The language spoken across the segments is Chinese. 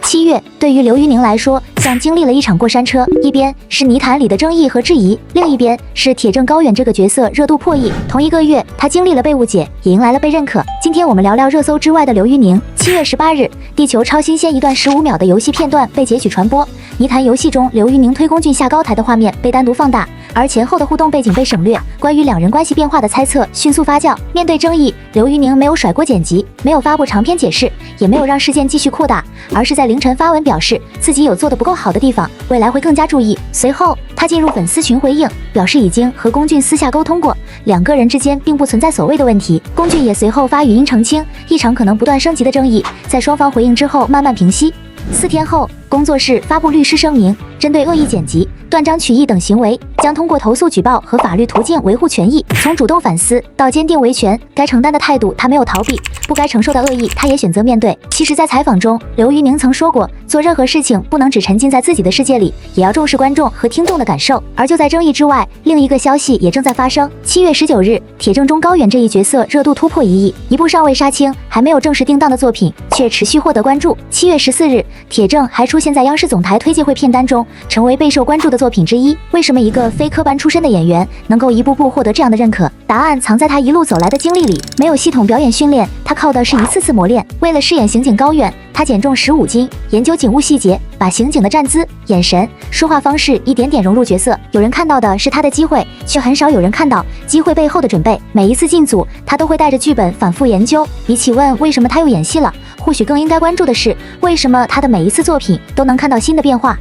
7月对于刘瑜宁来说，像经历了一场过山车，一边是泥潭里的争议和质疑，另一边是铁证高远这个角色热度破亿。同一个月，他经历了被误解，也迎来了被认可。今天我们聊聊热搜之外的刘瑜宁。7月18日，地球超新鲜一段15秒的游戏片段被截取传播，泥潭游戏中刘瑜宁推龚俊下高台的画面被单独放大，而前后的互动背景被省略。关于两人关系变化的猜测迅速发酵。面对争议，刘瑜宁没有甩锅剪辑，没有发布长篇解释，也没有让事件继续扩大，而是在凌晨发文表示自己有做得不够好的地方，未来会更加注意。随后，他进入粉丝群回应，表示已经和龚俊私下沟通过，两个人之间并不存在所谓的问题。龚俊也随后发语音澄清，一场可能不断升级的争议，在双方回应之后慢慢平息。4天后，工作室发布律师声明，针对恶意剪辑、断章取义等行为，将通过投诉举报和法律途径维护权益。从主动反思到坚定维权，该承担的态度他没有逃避，不该承受的恶意他也选择面对。其实，在采访中，刘瑜宁曾说过，做任何事情不能只沉浸在自己的世界里，也要重视观众和听众的感受。而就在争议之外，另一个消息也正在发生。7月19日，铁证中高远这一角色热度突破1亿，一部尚未杀青、还没有正式定档的作品，却持续获得关注。7月14日，铁证还出现在央视总台推介会片单中，成为备受关注的作品之一。为什么一个非科班出身的演员能够一步步获得这样的认可？答案藏在他一路走来的经历里。没有系统表演训练，他靠的是一次次磨练。为了饰演刑警高远，他减重15斤，研究警务细节，把刑警的站姿、眼神、说话方式一点点融入角色。有人看到的是他的机会，却很少有人看到机会背后的准备。每一次进组，他都会带着剧本反复研究。比起问为什么他又演戏了，或许更应该关注的是，为什么他的每一次作品都能看到新的变化。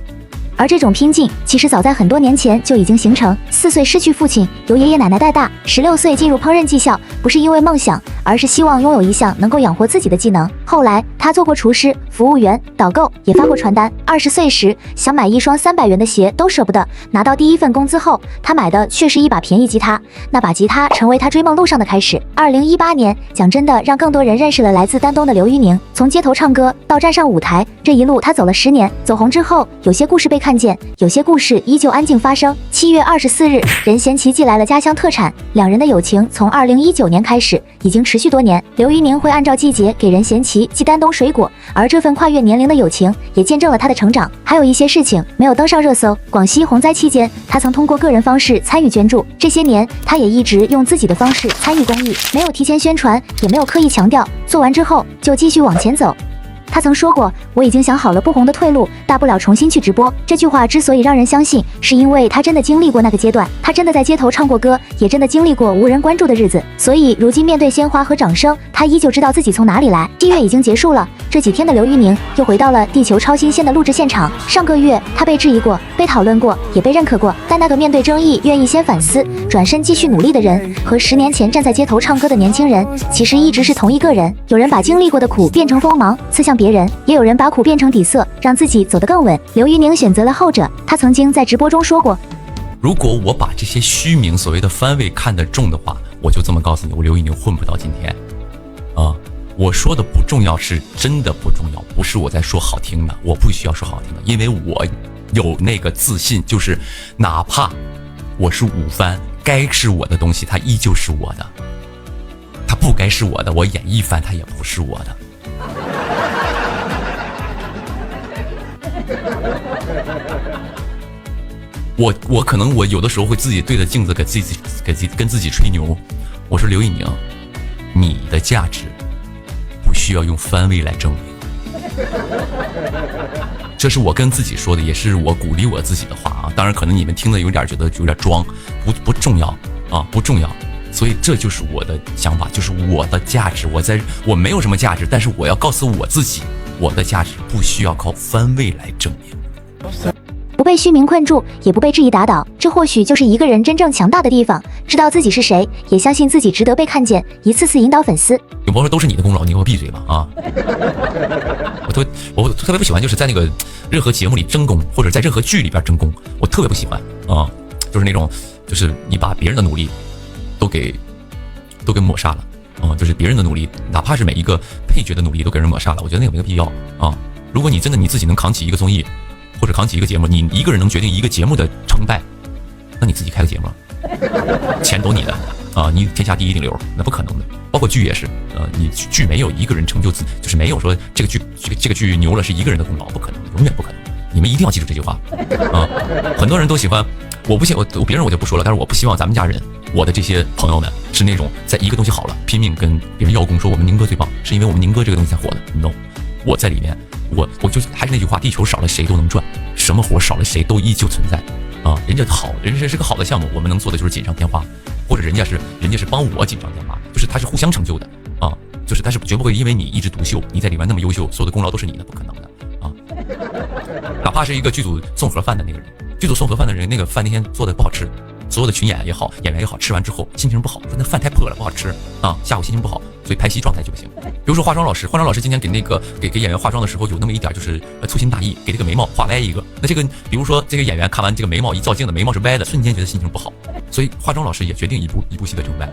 而这种拼劲，其实早在很多年前就已经形成。4岁失去父亲，由爷爷奶奶带大；16岁进入烹饪技校，不是因为梦想，而是希望拥有一项能够养活自己的技能。后来，他做过厨师、服务员、导购，也发过传单。20岁时，想买一双300元的鞋都舍不得。拿到第一份工资后，他买的却是一把便宜吉他，那把吉他成为他追梦路上的开始。2018年，讲真的，让更多人认识了来自丹东的刘瑜宁。从街头唱歌到站上舞台，这一路他走了10年。走红之后，有些故事被看见，有些故事依旧安静发生。7月24日，任贤齐寄来了家乡特产，两人的友情从2019年开始，已经持续多年。刘瑜宁会按照季节给任贤齐寄丹东水果，而这份跨越年龄的友情也见证了他的成长。还有一些事情没有登上热搜。广西洪灾期间，他曾通过个人方式参与捐助，这些年他也一直用自己的方式参与公益，没有提前宣传，也没有刻意强调，做完之后就继续往前走。他曾说过，我已经想好了不红的退路，大不了重新去直播。这句话之所以让人相信，是因为他真的经历过那个阶段，他真的在街头唱过歌，也真的经历过无人关注的日子。所以如今面对鲜花和掌声，他依旧知道自己从哪里来。7月已经结束了，这几天的刘瑜宁又回到了地球超新鲜的录制现场。上个月他被质疑过，被讨论过，也被认可过，但那个面对争议愿意先反思转身继续努力的人，和10年前站在街头唱歌的年轻人，其实一直是同一个人。有人把经历过的苦变成锋芒刺向别人，也有人把苦变成底色，让自己走得更稳。刘瑜宁选择了后者。他曾经在直播中说过，如果我把这些虚名所谓的番位看得重的话，我就这么告诉你，我刘瑜宁混不到今天我说的不重要是真的不重要，不是我在说好听的，我不需要说好听的，因为我有那个自信，就是哪怕我是5番，该是我的东西它依旧是我的，它不该是我的，我演1番它也不是我的。我可能我有的时候会自己对着镜子跟自己吹牛，我说刘瑜宁，你的价值不需要用番位来证明，这是我跟自己说的，也是我鼓励我自己的话啊。当然可能你们听了有点觉得有点装，不重要啊，不重要。所以这就是我的想法，就是我的价值，我没有什么价值，但是我要告诉我自己，我的价值不需要靠番位来证明。不被虚名困住，也不被质疑打倒，这或许就是一个人真正强大的地方。知道自己是谁，也相信自己值得被看见，一次次引导粉丝。有朋友说都是你的功劳，你给我闭嘴吧啊！我特别不喜欢，就是在那个任何节目里争功，或者在任何剧里边争功，我特别不喜欢啊！就是那种，就是你把别人的努力都给抹杀了啊！就是别人的努力，哪怕是每一个配角的努力都给人抹杀了，我觉得那个没有必要啊！如果你真的你自己能扛起一个综艺，或者扛起一个节目，你一个人能决定一个节目的成败，那你自己开个节目，钱都你的啊，你天下第一顶流，那不可能的。包括剧也是，你剧没有一个人成就自，就是没有说这个剧牛了是一个人的功劳，不可能，永远不可能。你们一定要记住这句话啊！很多人都喜欢，我不信我别人我就不说了，但是我不希望咱们家人，我的这些朋友们是那种在一个东西好了拼命跟别人邀功，说我们宁哥最棒，是因为我们宁哥这个东西才火的。No， 我在里面，我就还是那句话，地球少了谁都能转，什么活少了谁都依旧存在啊！人家好，人家是个好的项目，我们能做的就是锦上添花，或者人家是帮我锦上添花，就是他是互相成就的啊，就是他是绝不会因为你一枝独秀，你在里面那么优秀，所有的功劳都是你的，不可能的啊！哪怕是一个剧组送盒饭的那个人，剧组送盒饭的人，那个饭那天做的不好吃，所有的群演也好，演员也好，吃完之后心情不好，说那饭太破了，不好吃啊，下午心情不好，所以拍戏状态就不行。比如说化妆老师今天给演员化妆的时候有那么一点就是粗心大意，给这个眉毛画歪一个，那这个比如说这个演员看完这个眉毛一照镜子，眉毛是歪的，瞬间觉得心情不好，所以化妆老师也决定一部戏的成败。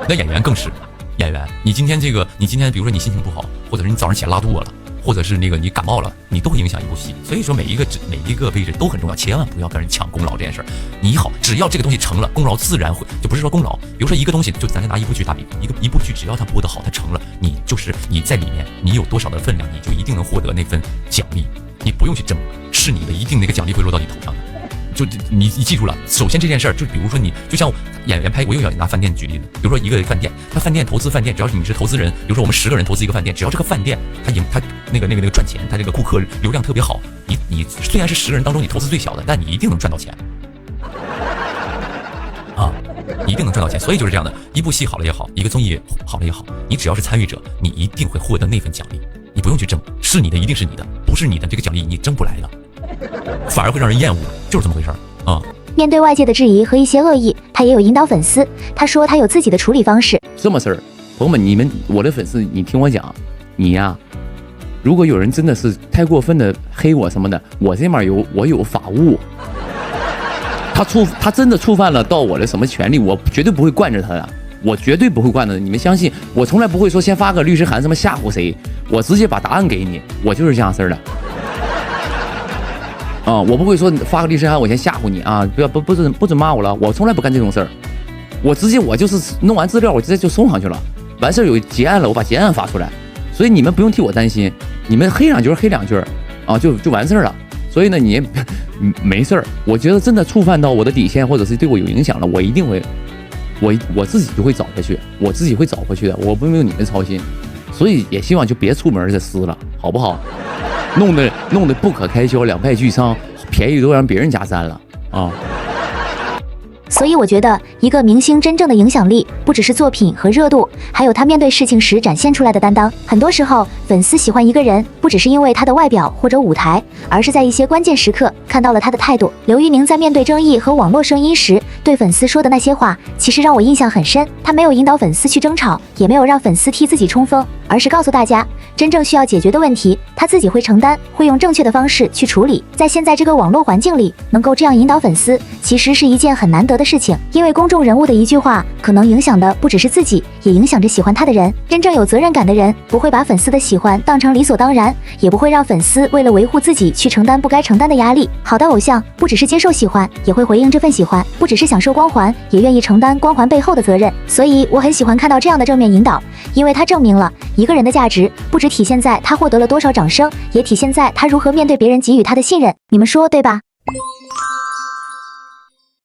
那演员更是，演员你今天比如说你心情不好，或者是你早上起来拉肚子了，或者是那个你感冒了，你都会影响一部戏。所以说每一个位置都很重要，千万不要跟人抢功劳这件事儿。你好，只要这个东西成了，功劳自然会，就不是说功劳。比如说一个东西，就咱就拿一部剧打比方，一部剧只要它播得好，它成了，你在里面你有多少的分量，你就一定能获得那份奖励，你不用去争，是你的，一定那个奖励会落到你头上的。就你记住了，首先这件事儿，就比如说你，就像演员拍，我又要拿饭店举例子，比如说一个饭店，他饭店投资饭店，只要是你是投资人，比如说我们10个人投资一个饭店，只要这个饭店他那个赚钱，他这个顾客流量特别好，你虽然是10个人当中你投资最小的，但你一定能赚到钱啊，你一定能赚到钱。所以就是这样的，一部戏好了也好，一个综艺好了也好，你只要是参与者，你一定会获得那份奖励，你不用去争，是你的一定是你的，不是你的这个奖励你争不来的。反而会让人厌恶，就是这么回事啊！面对外界的质疑和一些恶意，他也有引导粉丝。他说他有自己的处理方式。这么事儿，朋友们，我的粉丝，你听我讲，你呀，如果有人真的是太过分的黑我什么的，我这面有法务，他真的触犯了到我的什么权利，我绝对不会惯着他的，我绝对不会惯着他，你们相信，我从来不会说先发个律师函什么吓唬谁，我直接把答案给你，我就是这样事儿的。我不会说发个律师函我先吓唬你啊，不准骂我了，我从来不干这种事儿，我就是弄完资料我直接就送上去了，完事儿有结案了我把结案发出来，所以你们不用替我担心，你们黑2句黑2句啊就完事儿了，所以呢你也没事儿，我觉得真的触犯到我的底线或者是对我有影响了，我一定会我自己就会找下去，我自己会找回去的，我不用你们操心，所以也希望就别出门再撕了，好不好？弄得不可开交，两败俱伤，便宜都让别人家占了啊！所以我觉得，一个明星真正的影响力，不只是作品和热度，还有他面对事情时展现出来的担当。很多时候，粉丝喜欢一个人，不只是因为他的外表或者舞台，而是在一些关键时刻看到了他的态度。刘宇宁在面对争议和网络声音时，对粉丝说的那些话，其实让我印象很深。他没有引导粉丝去争吵，也没有让粉丝替自己冲锋，而是告诉大家，真正需要解决的问题，他自己会承担，会用正确的方式去处理。在现在这个网络环境里，能够这样引导粉丝，其实是一件很难得的事情。因为公众人物的一句话，可能影响的不只是自己，也影响着喜欢他的人。真正有责任感的人，不会把粉丝的喜欢当成理所当然，也不会让粉丝为了维护自己去承担不该承担的压力。好的偶像，不只是接受喜欢，也会回应这份喜欢；不只是享受光环，也愿意承担光环背后的责任。所以我很喜欢看到这样的正面引导，因为他证明了一个人的价值，不只体现在他获得了多少掌声，也体现在他如何面对别人给予他的信任。你们说对吧？